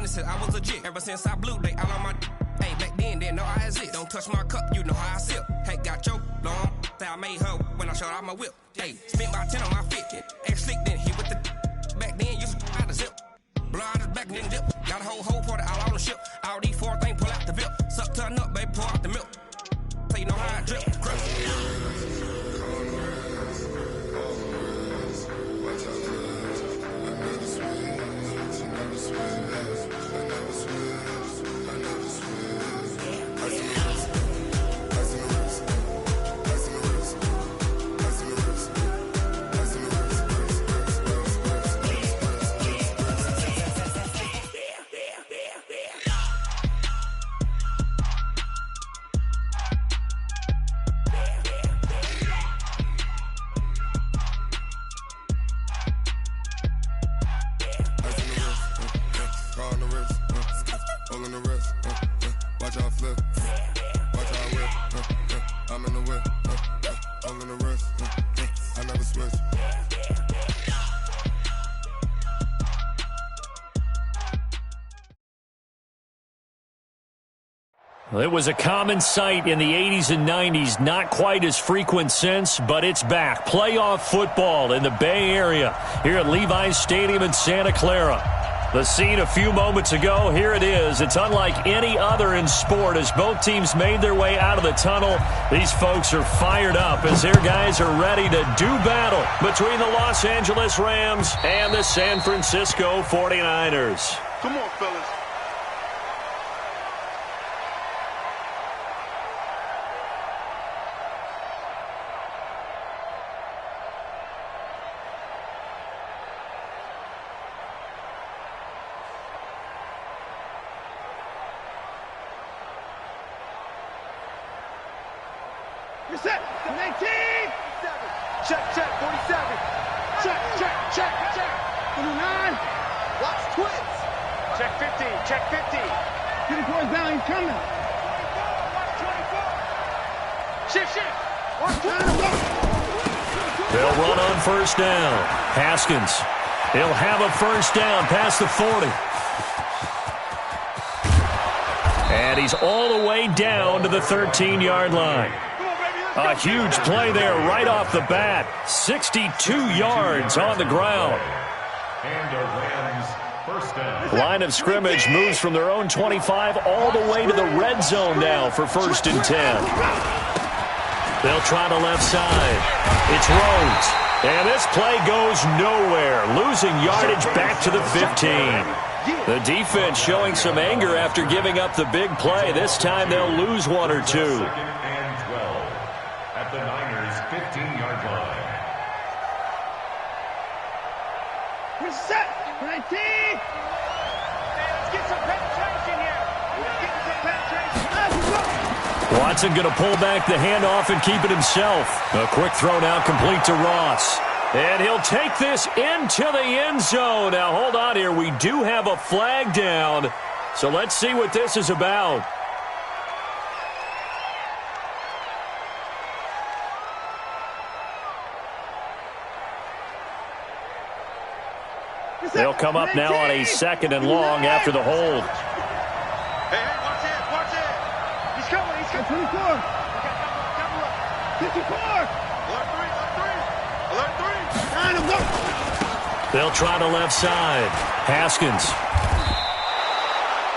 honest, I was legit. Ever since I blew, they all on my hey, back then, didn't know I exist. Don't touch my cup, you know how I sip. Hey, got your long, say I made her when I showed out my whip. Hey, spent my 10 on my fit. Ex slick, then hit with the back then, used to out the zip. Blow out his back, then dip. Got a whole party all on the ship. All these 4 things, pull out the VIP. Suck, turn up, baby, pour out the milk. So you know how I drip. It was a common sight in the 80s and 90s, not quite as frequent since, but it's back. Playoff football in the Bay Area here at Levi's Stadium in Santa Clara. The scene a few moments ago, here it is. It's unlike any other in sport as both teams made their way out of the tunnel. These folks are fired up as their guys are ready to do battle between the Los Angeles Rams and the San Francisco 49ers. Come on, fellas. You're set. 19. Check, 47. Check. 29. Watch twins. Check 15. Get the boys down. He's coming. 24. Shift. Watch twins. They'll run on first down. Haskins. He'll have a first down past the 40. And he's all the way down to the 13-yard line. A huge play there right off the bat. 62 yards on the ground. And a Rams first down. Line of scrimmage moves from their own 25 all the way to the red zone now for 1st and 10. They'll try the left side. It's Rhodes. And this play goes nowhere. Losing yardage back to the 15. The defense showing some anger after giving up the big play. This time they'll lose 1 or 2. At the Niners' 15-yard line. We're set. 19. Hey, let's get some penetration here. Let's get some penetration. Watson going to pull back the handoff and keep it himself. A quick throw now complete to Ross. And he'll take this into the end zone. Now, hold on here. We do have a flag down. So let's see what this is about. They'll come up now on a 2nd and long after the hold. Hey, watch it. He's coming. 24. Double up. 54. Alert 3. They'll try the left side. Haskins.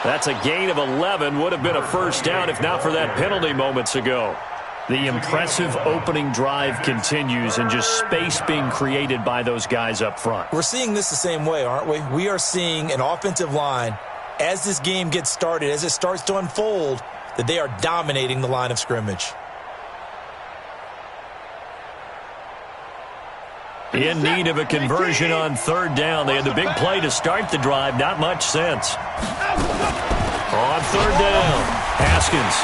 That's a gain of 11. Would have been a first down if not for that penalty moments ago. The impressive opening drive continues and just space being created by those guys up front. We're seeing this the same way, aren't we? We are seeing an offensive line, as this game gets started, as it starts to unfold, that they are dominating the line of scrimmage. In need of a conversion on 3rd down. They had the big play to start the drive. Not much sense. On 3rd down, Haskins.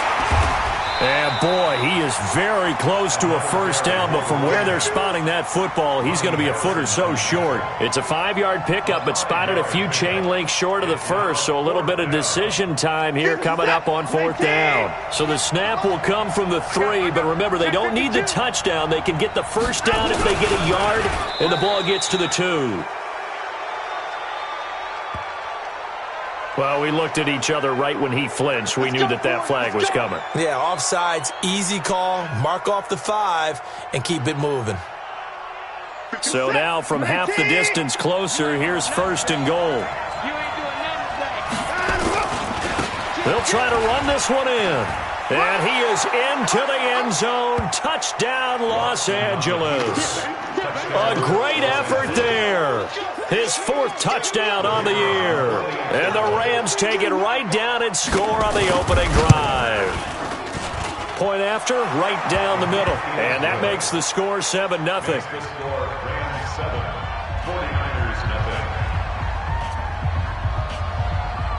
And, boy, he is very close to a first down, but from where they're spotting that football, he's going to be a foot or so short. It's a 5-yard pickup, but spotted a few chain links short of the first, so a little bit of decision time here coming up on 4th down. So the snap will come from the 3, but remember, they don't need the touchdown. They can get the first down if they get a yard, and the ball gets to the 2. Well, we looked at each other right when he flinched. We knew that flag was coming. Yeah, offsides, easy call, mark off the 5, and keep it moving. So now from half the distance closer, here's 1st and goal. They'll try to run this one in. And he is into the end zone. Touchdown, Los Angeles. A great effort there. His 4th touchdown on the year. And the Rams take it right down and score on the opening drive. Point after, right down the middle. And that makes the score 7-0.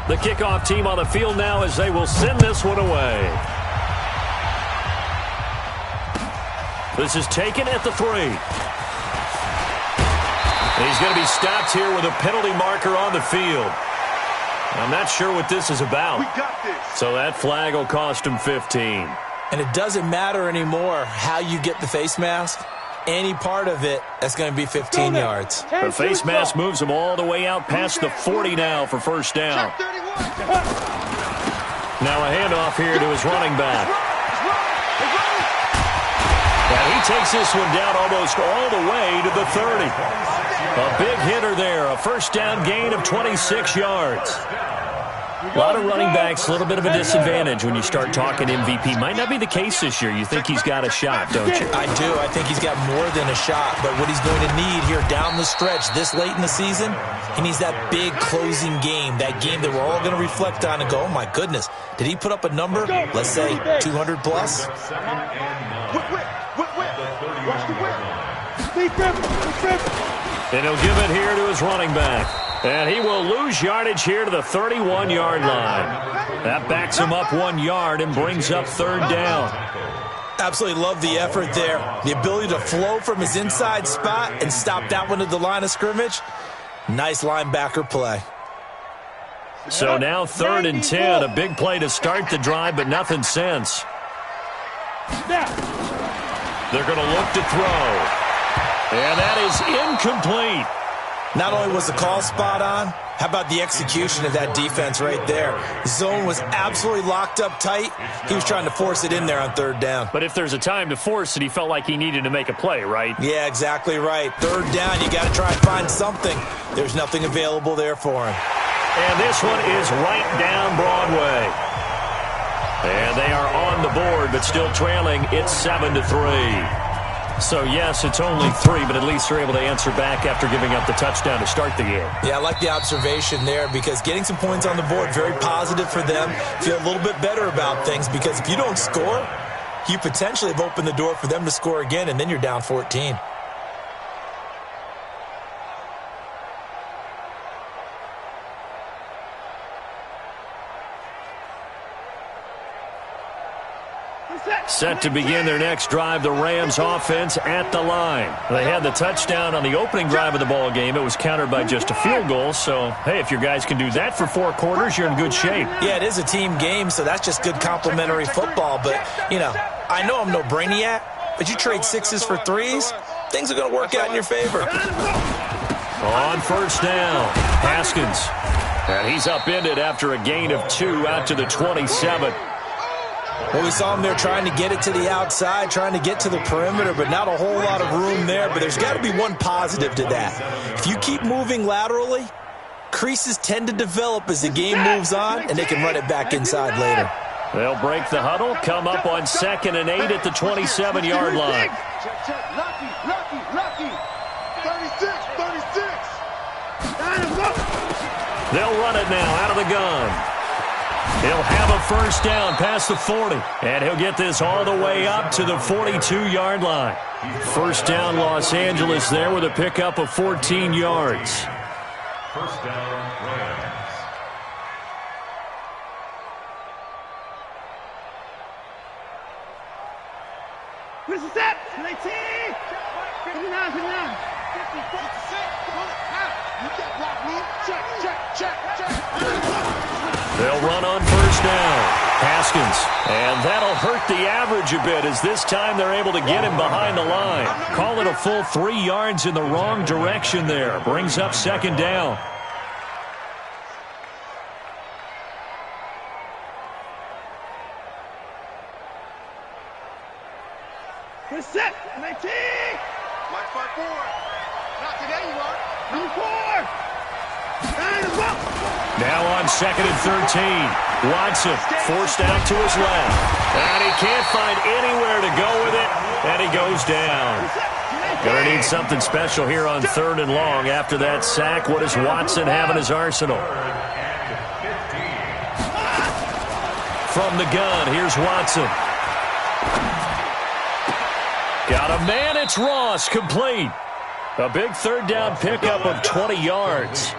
The kickoff team on the field now as they will send this one away. This is taken at the 3. He's going to be stopped here with a penalty marker on the field. I'm not sure what this is about. We got this. So that flag will cost him 15. And it doesn't matter anymore how you get the face mask. Any part of it, that's going to be 15 yards. The face mask moves him all the way out past the 40 now for 1st down. Now a handoff here to his running back. And he takes this one down almost all the way to the 30. A big hitter there, a 1st down gain of 26 yards. A lot of running backs, a little bit of a disadvantage when you start talking MVP. Might not be the case this year. You think he's got a shot, don't you? I do. I think he's got more than a shot. But what he's going to need here down the stretch this late in the season, he needs that big closing game, that game that we're all going to reflect on and go, oh, my goodness, did he put up a number, let's say 200 plus? Watch the whip. And he'll give it here to his running back. And he will lose yardage here to the 31-yard line. That backs him up 1 yard and brings up 3rd down. Absolutely love the effort there. The ability to flow from his inside spot and stop that one at the line of scrimmage. Nice linebacker play. So now 3rd and 10. A big play to start the drive, but nothing since. They're going to look to throw. And that is incomplete. Not only was the call spot on, how about the execution of that defense right there? The zone was absolutely locked up tight. He was trying to force it in there on 3rd down. But if there's a time to force it, he felt like he needed to make a play, right? Yeah, exactly right. 3rd down, you got to try and find something. There's nothing available there for him. And this one is right down Broadway. And they are on the board, but still trailing. It's 7-3. So, yes, it's only 3, but at least they're able to answer back after giving up the touchdown to start the game. Yeah, I like the observation there because getting some points on the board, very positive for them. Feel a little bit better about things because if you don't score, you potentially have opened the door for them to score again, and then you're down 14. Set to begin their next drive, the Rams offense at the line. They had the touchdown on the opening drive of the ball game. It was countered by just a field goal. So, hey, if your guys can do that for 4 quarters, you're in good shape. Yeah, it is a team game, so that's just good complimentary football. But, you know, I know I'm no brainiac, but you trade 6s for 3s, things are going to work out in your favor. On 1st down, Haskins. And he's upended after a gain of 2 out to the 27. Well, we saw him there trying to get it to the outside, trying to get to the perimeter, but not a whole lot of room there. But there's got to be one positive to that. If you keep moving laterally, creases tend to develop as the game moves on, and they can run it back inside later. They'll break the huddle, come up on 2nd and 8 at the 27-yard line. Lucky. 36. They'll run it now out of the gun. He'll have a 1st down past the 40, and he'll get this all the way up to the 42-yard line. 1st down, Los Angeles there with a pickup of 14 yards. 1st down, Rams. Where's the set? 19! 59, 59. 56. They'll run on 1st down. Haskins. And that'll hurt the average a bit as this time they're able to get him behind the line. Call it a full 3 yards in the wrong direction there. Brings up 2nd down. Good set. 19. March forward. Not today, you are. Number 4. 9 as well. Now on 2nd and 13. Watson forced out to his left. And he can't find anywhere to go with it. And he goes down. Gonna need something special here on 3rd and long. After that sack, what does Watson have in his arsenal? From the gun, here's Watson. Got a man, it's Ross, complete. A big 3rd down pickup of 20 yards.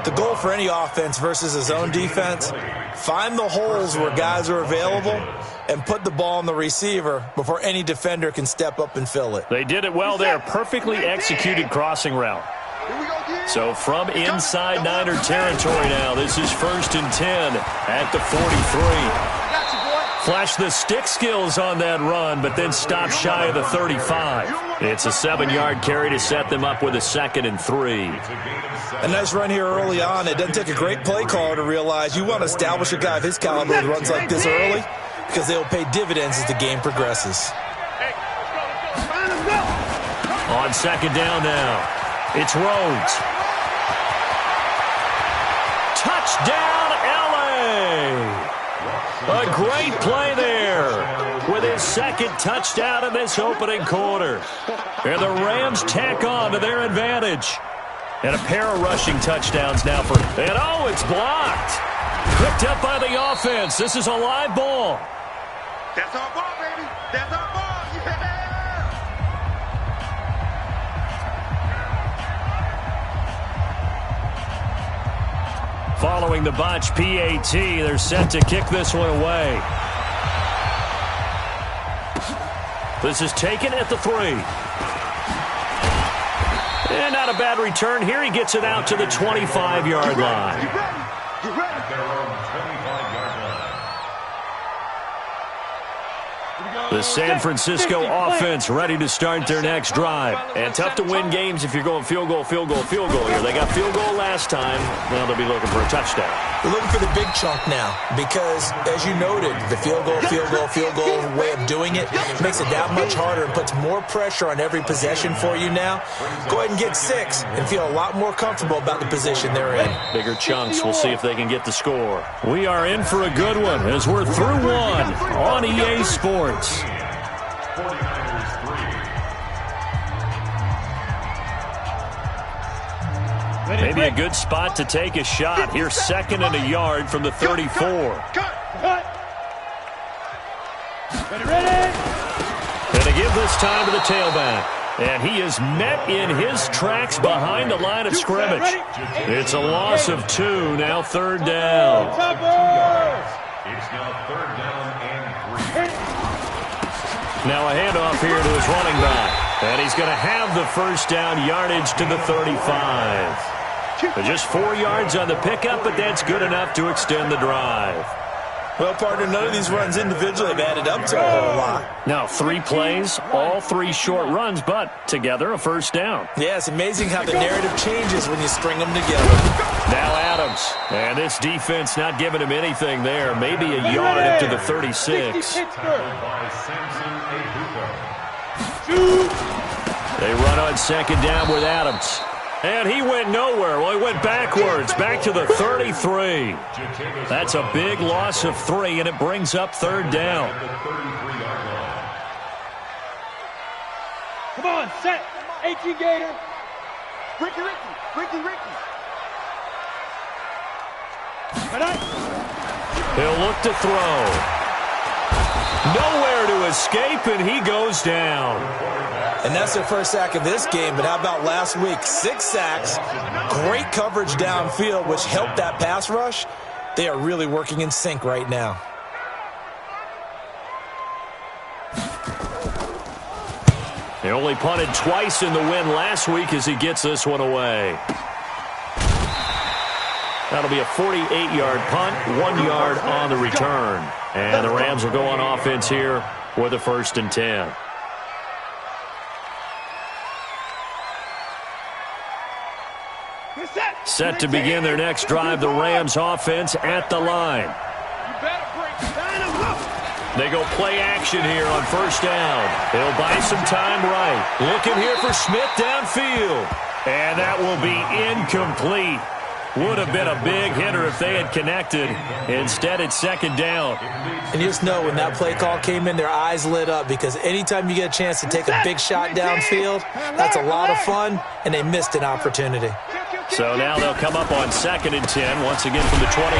The goal for any offense versus his own defense, find the holes where guys are available and put the ball on the receiver before any defender can step up and fill it. They did it well there. Perfectly executed crossing route. So from inside Niner territory now, this is 1st and 10 at the 43. Flashed the stick skills on that run, but then stopped shy of the 35. It's a 7-yard carry to set them up with a 2nd and 3. A nice run here early on. It doesn't take a great play caller to realize you want to establish a guy of his caliber who runs like this early because they will pay dividends as the game progresses. On 2nd down now, it's Rhodes. Touchdown, LA! A great play there with his 2nd touchdown in this opening quarter. And the Rams tack on to their advantage. And a pair of rushing touchdowns now for... And oh, it's blocked. Picked up by the offense. This is a live ball. That's our ball, baby. That's our ball. Yeah! Following the botch PAT, they're set to kick this one away. This is taken at the 3. And not a bad return here. He gets it out to the 25-yard line. Get ready. The San Francisco offense ready to start their next drive. And tough to win games if you're going field goal here. They got field goal last time. Now they'll be looking for a touchdown. They're looking for the big chunk now because, as you noted, the field goal way of doing it makes it that much harder and puts more pressure on every possession for you now. Go ahead and get 6 and feel a lot more comfortable about the position they're in. Bigger chunks. We'll see if they can get the score. We are in for a good one as we're through one on EA Sports. 49ers 3. Maybe a good spot to take a shot. Here's 2nd and a yard from the 34. Ready. And to give this time to the tailback. And he is met in his tracks behind the line of scrimmage. It's a loss of 2, now 3rd down. It's now 3rd down and 3. Now a handoff here to his running back. And he's going to have the 1st down yardage to the 35. Just 4 yards on the pickup, but that's good enough to extend the drive. Well, partner, none of these runs individually have added up to a whole lot. Now 3 plays, all 3 short runs, but together a 1st down. Yeah, it's amazing how the narrative changes when you string them together. Now Adams. And this defense not giving him anything there. Maybe a yard up to the 36. They run on 2nd down with Adams. And he went nowhere. Well, he went backwards, back to the 33. That's a big loss of 3, and it brings up 3rd down. Come on, set. 18 Gator. Ricky. He'll look to throw. Nowhere to escape, and he goes down. And that's their first sack of this game, but how about last week? 6 sacks, great coverage downfield, which helped that pass rush. They are really working in sync right now. They only punted twice in the win last week as he gets this one away. That'll be a 48-yard punt, 1 yard on the return. And the Rams will go on offense here with a 1st and 10. Set to begin their next drive, the Rams offense at the line. They go play action here on first down. He'll buy some time right. Looking here for Smith downfield. And that will be incomplete. Would have been a big hitter if they had connected. Instead, it's second down. And you just know when that play call came in, their eyes lit up because anytime you get a chance to take a big shot downfield, that's a lot of fun, and they missed an opportunity. So now they'll come up on 2nd and 10, once again from the 28.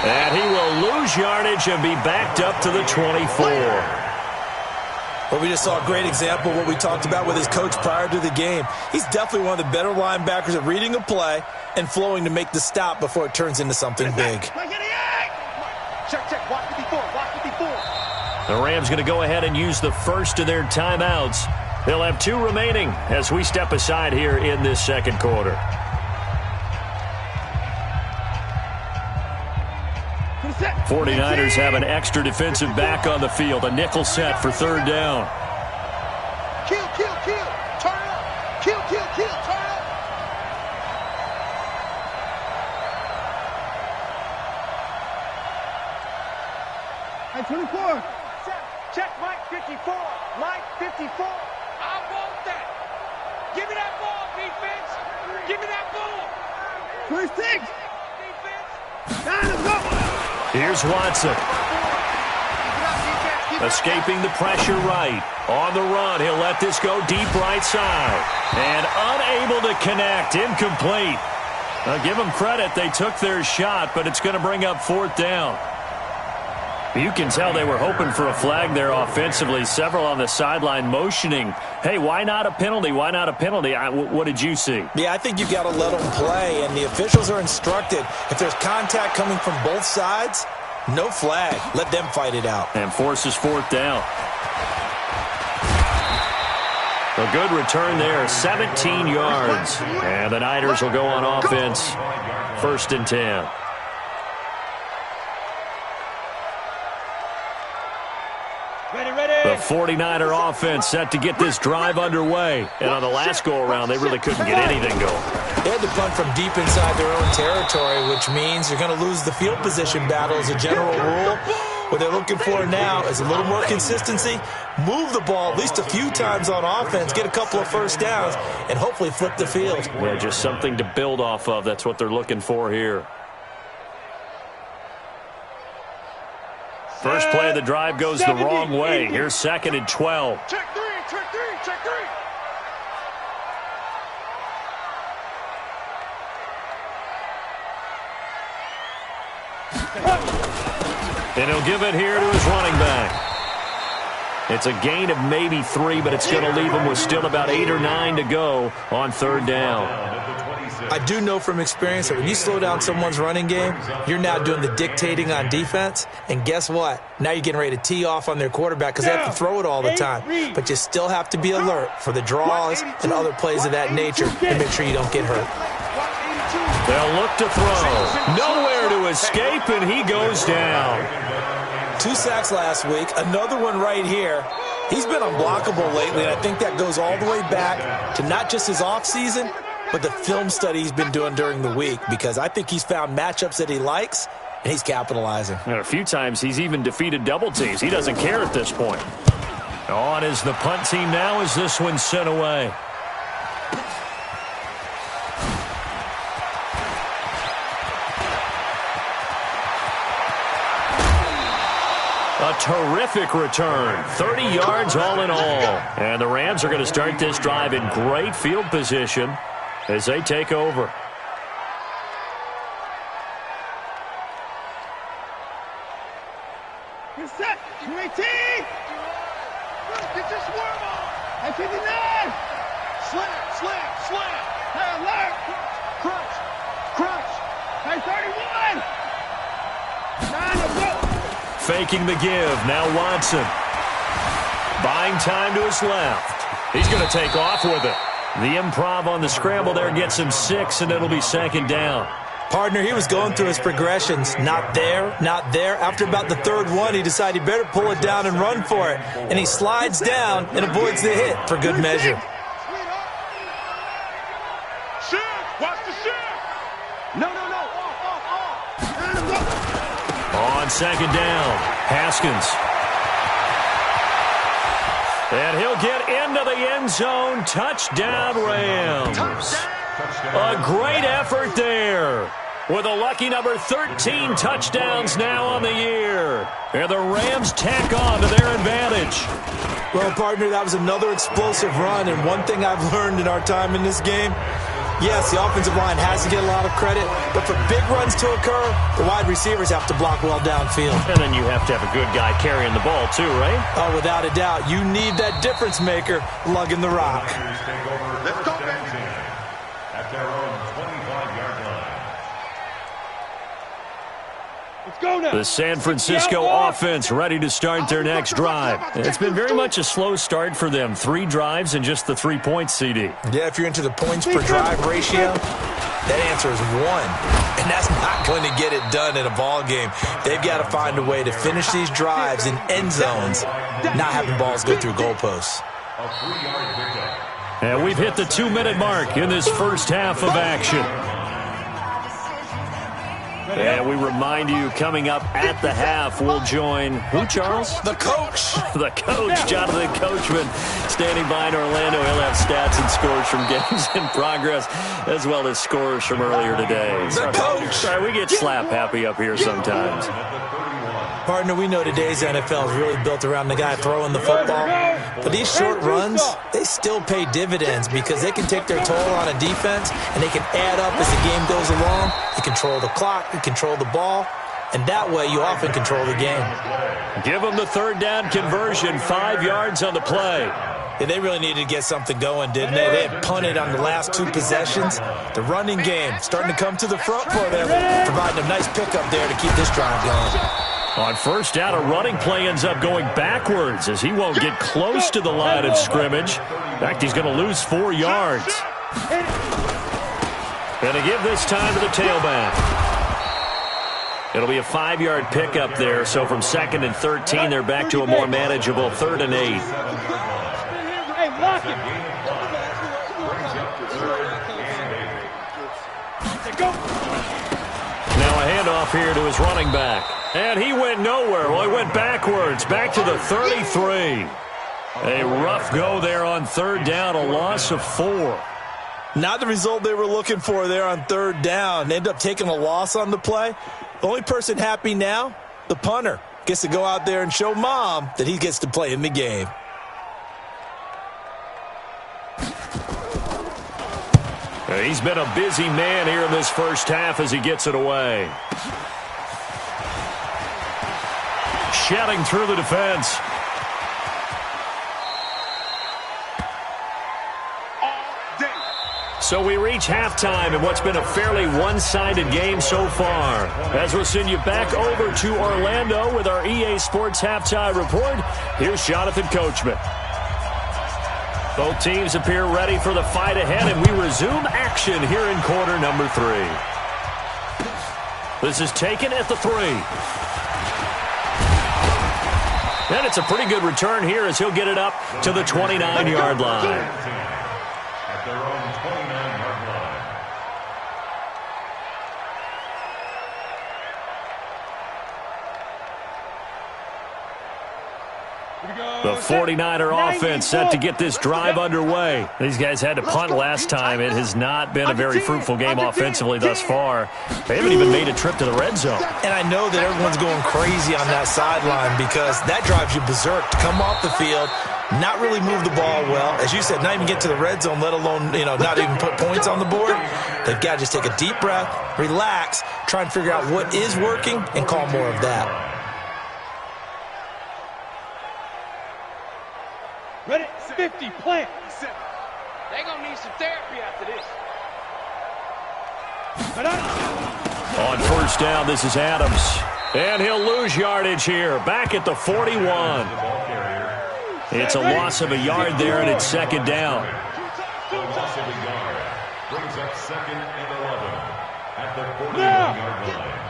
And he will lose yardage and be backed up to the 24. Well, we just saw a great example of what we talked about with his coach prior to the game. He's definitely one of the better linebackers at reading a play and flowing to make the stop before it turns into something big. Check. Watch 54. Watch 54. The Rams going to go ahead and use the first of their timeouts. They'll have 2 remaining as we step aside here in this second quarter. Set. 49ers have an extra defensive back on the field. A nickel set for third down. Kill. Turn up. Kill. Turn up. At 24. Check Mike 54. Mike 54. I want that. Give me that ball, defense. Give me that ball. 26. Defense. Time to go. Here's Watson. Escaping the pressure right. On the run, he'll let this go deep right side. And unable to connect. Incomplete. Now give them credit. They took their shot, but it's going to bring up 4th down. You can tell they were hoping for a flag there offensively. Several on the sideline motioning, hey, why not a penalty? Why not a penalty? What did you see? Yeah, I think you got to let them play, and the officials are instructed. If there's contact coming from both sides, no flag. Let them fight it out. And forces 4th down. A good return there, 17 yards. And the Niners will go on offense, 1st and 10. The 49er offense set to get this drive underway. And on the last go-around, they really couldn't get anything going. They had to punt from deep inside their own territory, which means you're going to lose the field position battle as a general rule. What they're looking for now is a little more consistency, move the ball at least a few times on offense, get a couple of first downs, and hopefully flip the field. Yeah, just something to build off of. That's what they're looking for here. First play of the drive goes the wrong way. Here's 2nd and 12. Check three. And he'll give it here to his running back. It's a gain of maybe 3, but it's going to leave him with still about 8 or 9 to go on 3rd down. I do know from experience that when you slow down someone's running game, you're now doing the dictating on defense. And guess what? Now you're getting ready to tee off on their quarterback because they have to throw it all the time. But you still have to be alert for the draws and other plays of that nature to make sure you don't get hurt. They'll look to throw. Nowhere to escape, and he goes down. 2 sacks last week, another one right here. He's been unblockable lately, and I think that goes all the way back to not just his offseason, but the film study he's been doing during the week, because I think he's found matchups that he likes, and he's capitalizing. And a few times he's even defeated double teams. He doesn't care at this point. On is the punt team now as this one's sent away. A terrific return. 30 yards all in all. And the Rams are going to start this drive in great field position as they take over. You're set. 218. Get your swerve on. At 59. Slam. Hey, alert. Crunch. At 31. Time to go. Faking the give. Now Watson. Buying time to his left. He's going to take off with it. The improv on the scramble there gets him 6, and it'll be 2nd down. Partner, he was going through his progressions. Not there, not there. After about the 3rd one, he decided he better pull it down and run for it. And he slides down and avoids the hit for good measure. Watch the shift. No. Off. On 2nd down, Haskins. And he'll get into the end zone. Touchdown, Rams. A great effort there. With a lucky number 13 touchdowns now on the year. And the Rams tack on to their advantage. Well, partner, that was another explosive run. And one thing I've learned in our time in this game, yes, the offensive line has to get a lot of credit, but for big runs to occur, the wide receivers have to block well downfield. And then you have to have a good guy carrying the ball too, right? Oh, without a doubt. You need that difference maker lugging the rock. Let's go, baby. At their own 25-yard line. Let's go now. The San Francisco offense ready to start their next drive. It's been very much a slow start for them. 3 drives and just the 3 points, CD. Yeah, if you're into the points per drive ratio, that answer is 1. And that's not going to get it done in a ball game. They've got to find a way to finish these drives in end zones, not having balls go through goalposts. A 3-yard pickup. And we've hit the 2-minute mark in this first half of action. And we remind you, coming up at the half, we'll join who, Charles? The coach. The coach, Jonathan Coachman, standing by in Orlando. He'll have stats and scores from games in progress, as well as scores from earlier today. The coach. Sorry, we get slap happy up here sometimes. Partner, we know today's NFL is really built around the guy throwing the football. But these short runs, they still pay dividends because they can take their toll on a defense and they can add up as the game goes along. You control the clock, you control the ball, and that way you often control the game. Give them the 3rd down conversion, 5 yards on the play. Yeah, they really needed to get something going, didn't they? They had punted on the last 2 possessions. The running game starting to come to the front for them, providing a nice pickup there to keep this drive going. On 1st down, a running play ends up going backwards as he won't get close to the line of scrimmage. In fact, he's going to lose 4 yards. And to give this time to the tailback. It'll be a 5-yard pickup there, so from 2nd and 13, they're back to a more manageable 3rd and 8. Hey, lock it. Now a handoff here to his running back. And he went nowhere. Well, he went backwards, back to the 33. A rough go there on 3rd down, a loss of 4. Not the result they were looking for there on 3rd down. They end up taking a loss on the play. The only person happy now, the punter, gets to go out there and show mom that he gets to play in the game. He's been a busy man here in this first half as he gets it away. Shouting through the defense. So we reach halftime in what's been a fairly one-sided game so far. As we'll send you back over to Orlando with our EA Sports Halftime Report, here's Jonathan Coachman. Both teams appear ready for the fight ahead, and we resume action here in quarter number 3. This is taken at the 3. And it's a pretty good return here as he'll get it up to the 29-yard line. At their own 29-yard line. The 49er offense set to get this drive underway. These guys had to punt last time. It has not been a very fruitful game offensively thus far. They haven't even made a trip to the red zone. And I know that everyone's going crazy on that sideline because that drives you berserk to come off the field, not really move the ball well. As you said, not even get to the red zone, let alone, not even put points on the board. They've got to just take a deep breath, relax, try and figure out what is working and call more of that. Ready? 50, plant. They gonna need some therapy after this. On 1st down, this is Adams. And he'll lose yardage here. Back at the 41. It's a loss of a yard there, and it's 2nd down. The loss of a yard brings up 2nd and 11 at the 41-yard line.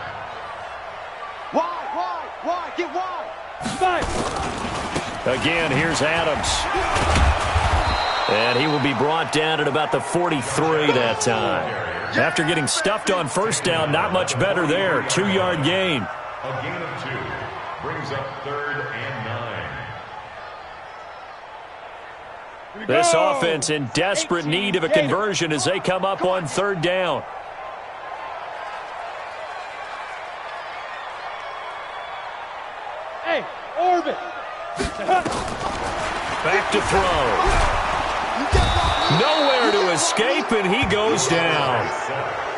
Wide, get wide. 5. Again, here's Adams. And he will be brought down at about the 43 that time. After getting stuffed on 1st down, not much better there. 2-yard gain. A gain of 2 brings up 3rd and 9. This offense in desperate need of a conversion as they come up on third down. Hey, orbit. Back to throw. Nowhere to escape, and he goes down.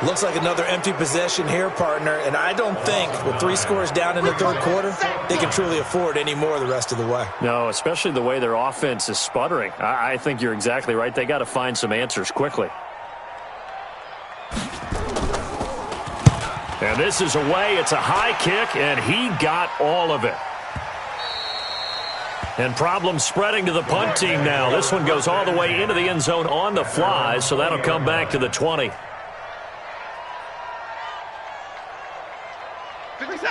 Looks like another empty possession here, partner, and I don't think with 3 scores down in the third quarter, they can truly afford any more the rest of the way. No, especially the way their offense is sputtering. I think you're exactly right. They got to find some answers quickly. And this is away. It's a high kick, and he got all of it. And problems spreading to the punt team now. This one goes all the way into the end zone on the fly, so that'll come back to the 20.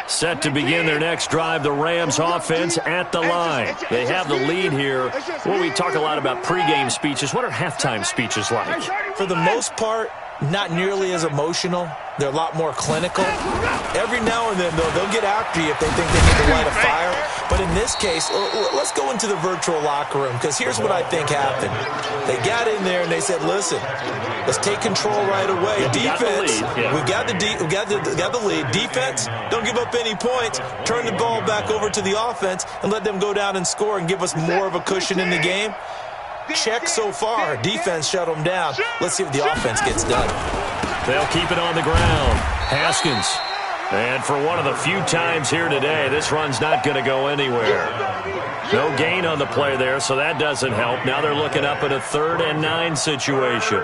Set to begin their next drive, the Rams offense at the line. They have the lead here. Well, we talk a lot about pregame speeches. What are halftime speeches like? For the most part, not nearly as emotional. They're a lot more clinical. Every now and then, though, they'll get after you if they think they need to light a fire. But in this case, let's go into the virtual locker room, because here's what I think happened. They got in there and they said, listen, let's take control right away. Defense, we've got the lead. Defense, don't give up any points. Turn the ball back over to the offense and let them go down and score and give us more of a cushion in the game. Check so far. Defense shut them down. Let's see if the offense gets done. They'll keep it on the ground. Haskins. And for one of the few times here today, this run's not going to go anywhere. No gain on the play there, so that doesn't help. Now they're looking up at a 3rd and 9 situation.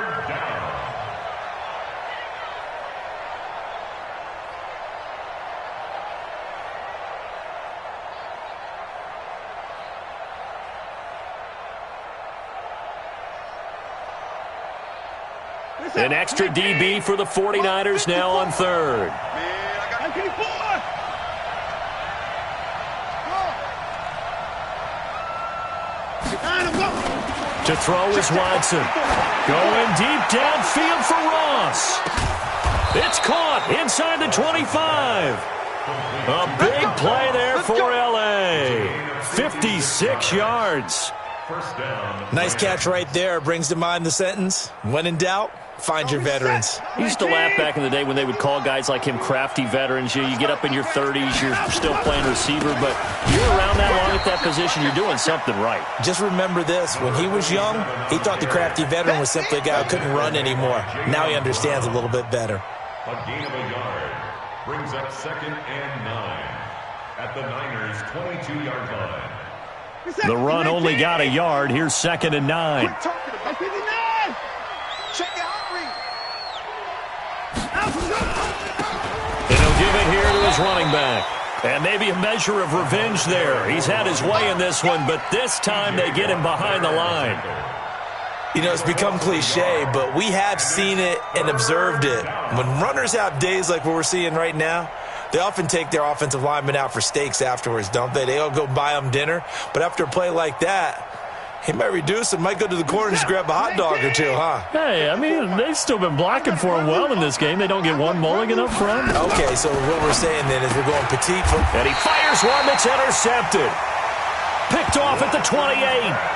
An extra DB for the 49ers now on 3rd. To throw is Watson. Going deep downfield for Ross. It's caught inside the 25. A big play there for L.A. 56 yards. Nice catch right there. Brings to mind the sentence, when in doubt, find your veterans. I used to laugh back in the day when they would call guys like him crafty veterans. You get up in your 30s, you're still playing receiver, but you're around that long at that position, you're doing something right. Just remember this. When he was young, he thought the crafty veteran was simply a guy who couldn't run anymore. Now he understands a little bit better. A gain of a yard brings up 2nd and 9 at the Niners' 22-yard line. The run only got a yard. Here's 2nd and 9. Check your heart rate. And he'll give it here to his running back. And maybe a measure of revenge there. He's had his way in this one, but this time they get him behind the line. You know, it's become cliche, but we have seen it and observed it. When runners have days like what we're seeing right now, they often take their offensive linemen out for steaks afterwards, don't they? They all go buy them dinner. But after a play like that, he might reduce it, might go to the corner and just grab a hot dog or two, huh? Hey, I mean, they've still been blocking for him well in this game. They don't get one mulligan up front. Okay, so what we're saying then is we're going petite. And he fires one that's intercepted. Picked off at the 28.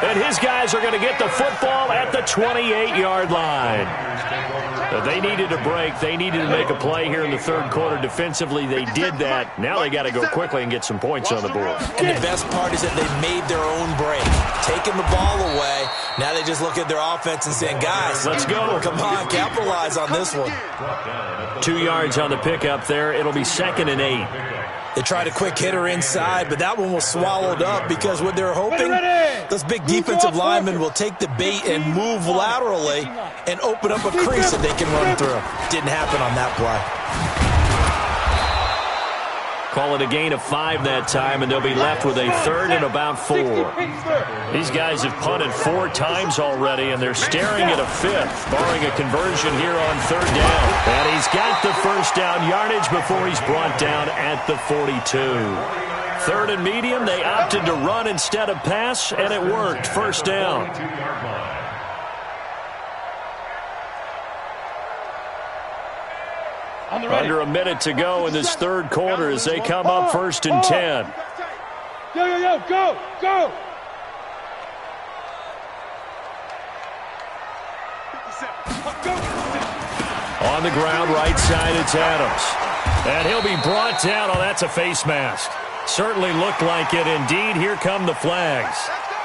And his guys are going to get the football at the 28-yard line. They needed a break. They needed to make a play here in the third quarter. Defensively, they did that. Now they got to go quickly and get some points on the board. And the best part is that they made their own break. Taking the ball away. Now they just look at their offense and saying, guys, let's go. Come on, capitalize on this one. 2 yards on the pickup there. It'll be 2nd and 8. They tried a quick hitter inside, but that one was swallowed up because what they're hoping, those big defensive linemen will take the bait and move laterally and open up a crease that they can run through. Didn't happen on that play. Call it a gain of 5 that time, and they'll be left with a 3rd and about 4. These guys have punted 4 times already, and they're staring at a 5th, barring a conversion here on 3rd down. And he's got the first down yardage before he's brought down at the 42. 3rd and medium, they opted to run instead of pass, and it worked. First down. Under a minute to go in this third quarter as they come up 1st and 10. Yo, go, go! On the ground, right side, it's Adams. And he'll be brought down. Oh, that's a face mask. Certainly looked like it. Indeed, here come the flags.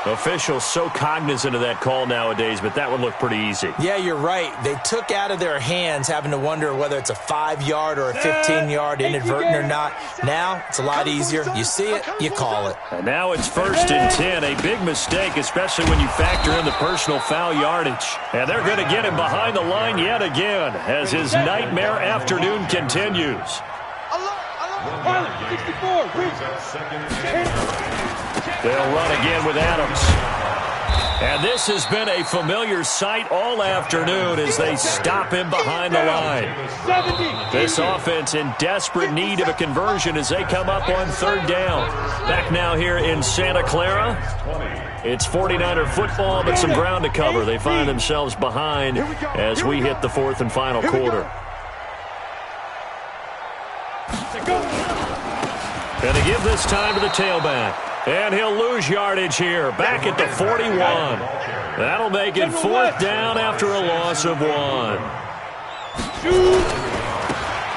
Officials so cognizant of that call nowadays, but that would look pretty easy. Yeah, you're right. They took out of their hands having to wonder whether it's a 5-yard or a 15-yard inadvertent or not. Now, it's a lot easier. You see it, you call it. And now it's 1st and 10. A big mistake, especially when you factor in the personal foul yardage. And they're going to get him behind the line yet again as his nightmare afternoon continues. 64, They'll run again with Adams. And this has been a familiar sight all afternoon as they stop him behind the line. This offense in desperate need of a conversion as they come up on 3rd down. Back now here in Santa Clara. It's 49er football, but some ground to cover. They find themselves behind as we hit the 4th and final quarter. And they give this time to the tailback. And he'll lose yardage here. Back at the 41. That'll make it 4th down after a loss of 1.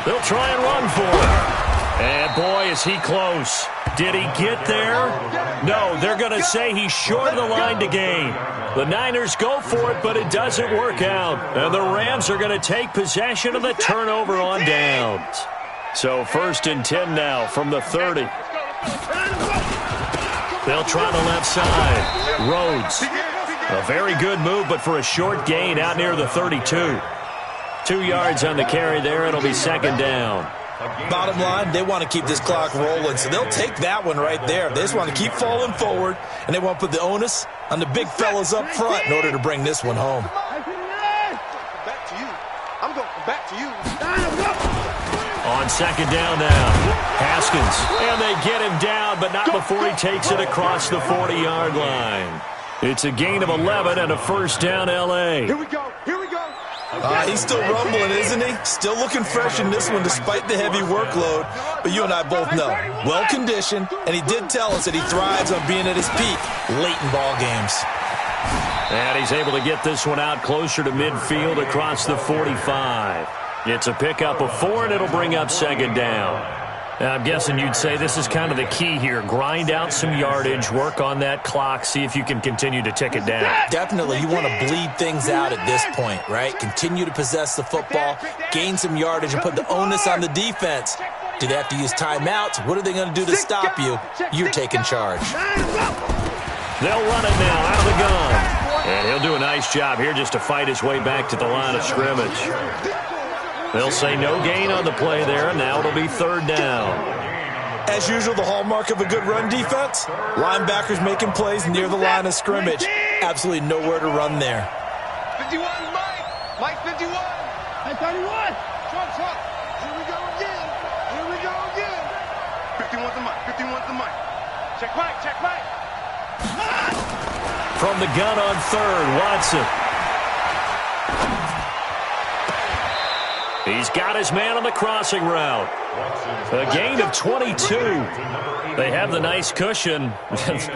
They'll try and run for it. And boy, is he close. Did he get there? No, they're going to say he's short of the line to gain. The Niners go for it, but it doesn't work out. And the Rams are going to take possession of the turnover on downs. So 1st and 10 now from the 30. They'll try the left side. Rhodes. A very good move, but for a short gain out near the 32. 2 yards on the carry there. It'll be 2nd down. Bottom line, they want to keep this clock rolling, so they'll take that one right there. They just want to keep falling forward, and they want to put the onus on the big fellas up front in order to bring this one home. Back to you. I'm going back to you. On 2nd down now, Haskins. And they get him down, but not before he takes it across the 40-yard line. It's a gain of 11 and a 1st down L.A. Here we go. Here we go. He's still rumbling, isn't he? Still looking fresh in this one despite the heavy workload. But you and I both know, well-conditioned, and he did tell us that he thrives on being at his peak late in ball games. And he's able to get this one out closer to midfield across the 45. It's a pickup of 4, and it'll bring up 2nd down. Now, I'm guessing you'd say this is kind of the key here. Grind out some yardage, work on that clock, see if you can continue to tick it down. Definitely. You want to bleed things out at this point, right? Continue to possess the football, gain some yardage, and put the onus on the defense. Do they have to use timeouts? What are they going to do to stop you? You're taking charge. They'll run it now out of the gun. And he'll do a nice job here just to fight his way back to the line of scrimmage. They'll say no gain on the play there, and now it'll be 3rd down. As usual, the hallmark of a good run defense, linebackers making plays near the line of scrimmage. Absolutely nowhere to run there. 51, Mike. Mike 51. Mike 31. Trump. Here we go again. Here we go again. 51's the Mike. 51's the Mike. Check Mike. Check Mike. From the gun on 3rd, Watson. He's got his man on the crossing route. A gain of 22. They have the nice cushion.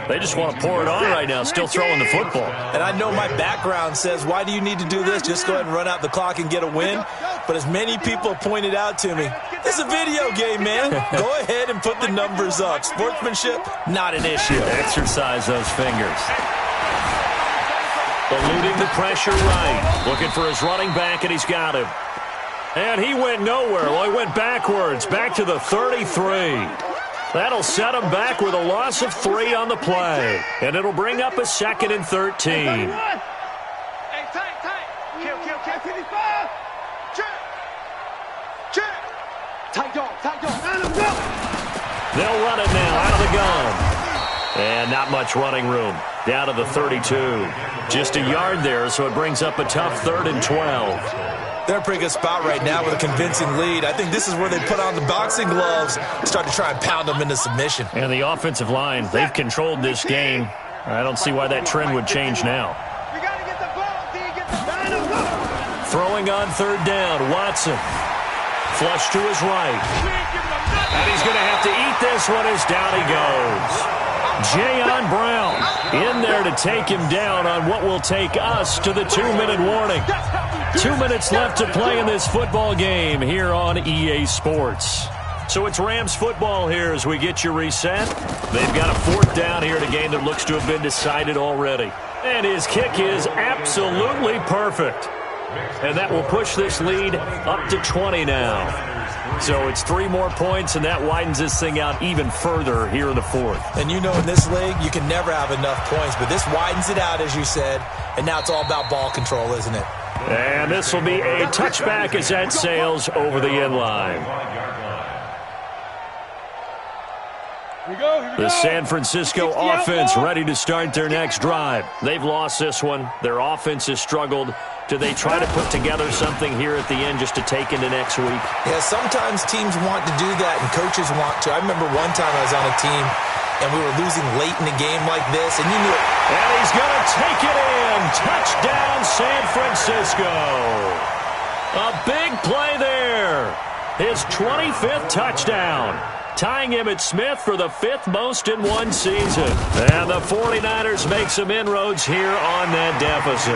They just want to pour it on right now, still throwing the football. And I know my background says, why do you need to do this? Just go ahead and run out the clock and get a win. But as many people have pointed out to me, it's a video game, man. Go ahead and put the numbers up. Sportsmanship, not an issue. Exercise those fingers. Eluding the pressure right. Looking for his running back, and he's got him. And he went nowhere. Well, he went backwards, back to the 33. That'll set him back with a loss of 3 on the play. And it'll bring up a 2nd and 13. Hey, tight. Kill. 55. Check. Tight dog. They'll run it now out of the gun. And not much running room. Down to the 32. Just a yard there, so it brings up a tough 3rd and 12. They're in a pretty good spot right now with a convincing lead. I think this is where they put on the boxing gloves and start to try and pound them into submission. And the offensive line, they've controlled this game. I don't see why that trend would change now. We got to get the ball. Throwing on 3rd down, Watson. Flush to his right. And he's going to have to eat this one as down he goes. Jayon Brown in there to take him down on what will take us to the 2-minute warning. 2 minutes left to play in this football game here on EA Sports. So it's Rams football here as we get you reset. They've got a 4th down here in a game that looks to have been decided already. And his kick is absolutely perfect. And that will push this lead up to 20 now. So it's 3 more points, and that widens this thing out even further here in the 4th. And you know in this league, you can never have enough points, but this widens it out, as you said, and now it's all about ball control, isn't it? And this will be a touchback as that sails over the end line. The San Francisco offense ready to start their next drive. They've lost this one. Their offense has struggled. Do they try to put together something here at the end just to take into next week? Yeah, sometimes teams want to do that and coaches want to. I remember one time I was on a team and we were losing late in a game like this, and you knew it. And he's going to take it in. Touchdown, San Francisco. A big play there. His 25th touchdown. Tying him at Smith for the 5th most in one season. And the 49ers make some inroads here on that deficit.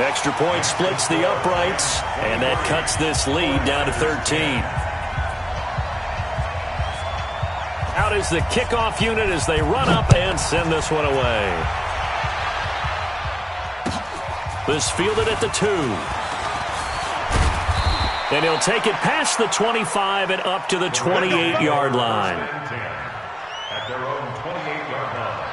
Extra point splits the uprights, and that cuts this lead down to 13. Out is the kickoff unit as they run up and send this one away. This fielded at the 2. And he'll take it past the 25 and up to the 28-yard line. At their own 28-yard line.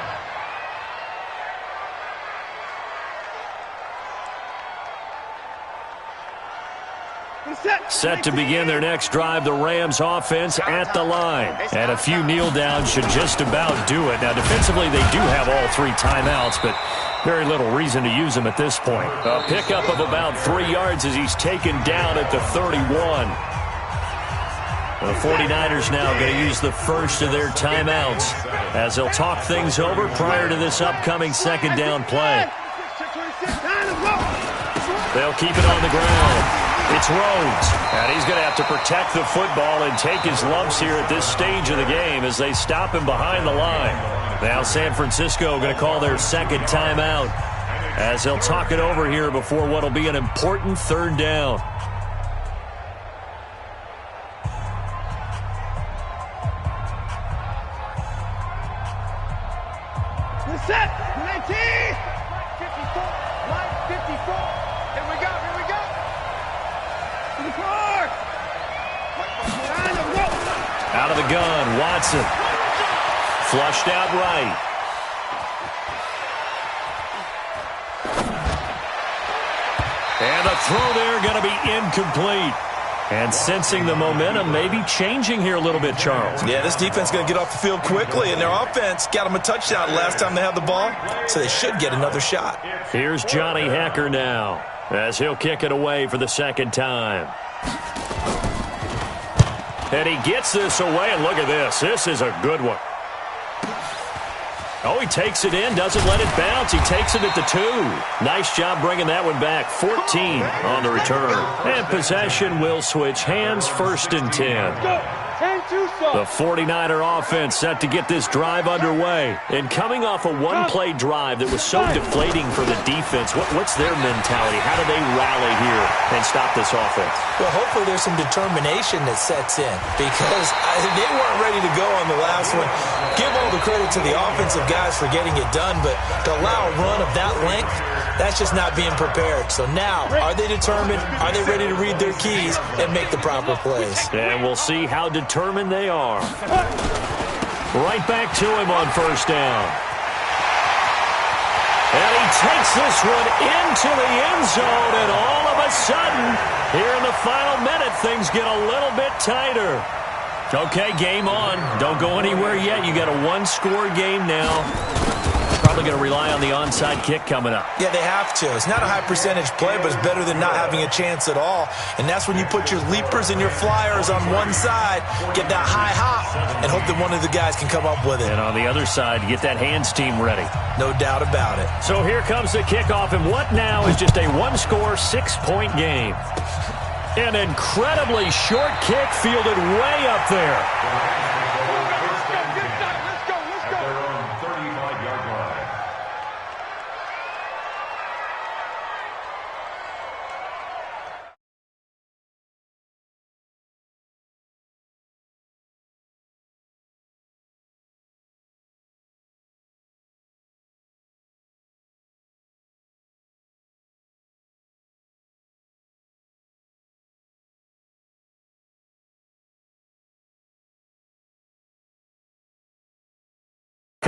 Set to begin their next drive, the Rams offense at the line. And a few kneel downs should just about do it. Now, defensively, they do have all 3 timeouts, but very little reason to use them at this point. A pickup of about 3 yards as he's taken down at the 31. The 49ers now going to use the first of their timeouts as they'll talk things over prior to this upcoming 2nd down play. They'll keep it on the ground. It's Rhodes, and he's going to have to protect the football and take his lumps here at this stage of the game as they stop him behind the line. Now San Francisco going to call their 2nd timeout as they'll talk it over here before what will be an important 3rd down. We're set. 19. 54. Line 54. Here we go. Here we go. To the car. Out of the gun, Watson. Flushed out right. And the throw there going to be incomplete. And sensing the momentum, maybe changing here a little bit, Charles. Yeah, this defense is going to get off the field quickly, and their offense got them a touchdown last time they had the ball, so they should get another shot. Here's Johnny Hacker now as he'll kick it away for the 2nd time. And he gets this away, and look at this. This is a good one. Oh, he takes it in, doesn't let it bounce. He takes it at the 2. Nice job bringing that one back. 14 on the return. And possession will switch hands, 1st and 10. The 49er offense set to get this drive underway. And coming off a one-play drive that was so deflating for the defense, what's their mentality? How do they rally here and stop this offense? Well, hopefully there's some determination that sets in because they weren't ready to go on the last one. Give all the credit to the offensive guys for getting it done, but to allow a run of that length, that's just not being prepared. So now, are they determined? Are they ready to read their keys and make the proper plays? And we'll see how determined they are. Right back to him on 1st down. And he takes this one into the end zone, and all of a sudden, here in the final minute, things get a little bit tighter. Okay, game on. Don't go anywhere yet. You got a 1-score game now. Probably going to rely on the onside kick coming up. Yeah, they have to. It's not a high percentage play, but it's better than not having a chance at all. And that's when you put your leapers and your flyers on one side, get that high hop, and hope that one of the guys can come up with it. And on the other side, get that hands team ready. No doubt about it. So here comes the kickoff, and what now is just a 1-score, 6-point game. An incredibly short kick fielded way up there.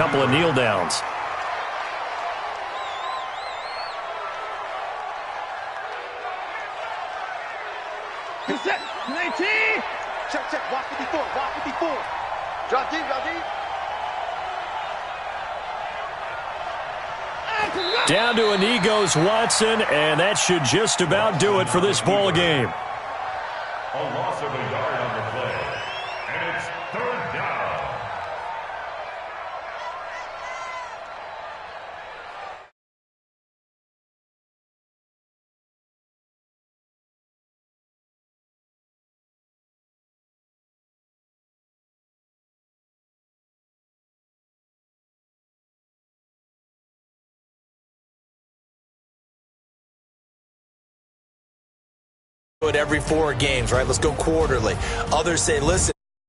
couple of kneel downs. Set. 19. Check. Walk 54. Drop deep. Down to a knee goes Watson, and that should just about do it for this ball game. A loss of a yard on the play. And it's third down. Every 4 games, right? Let's go quarterly. Others say, listen.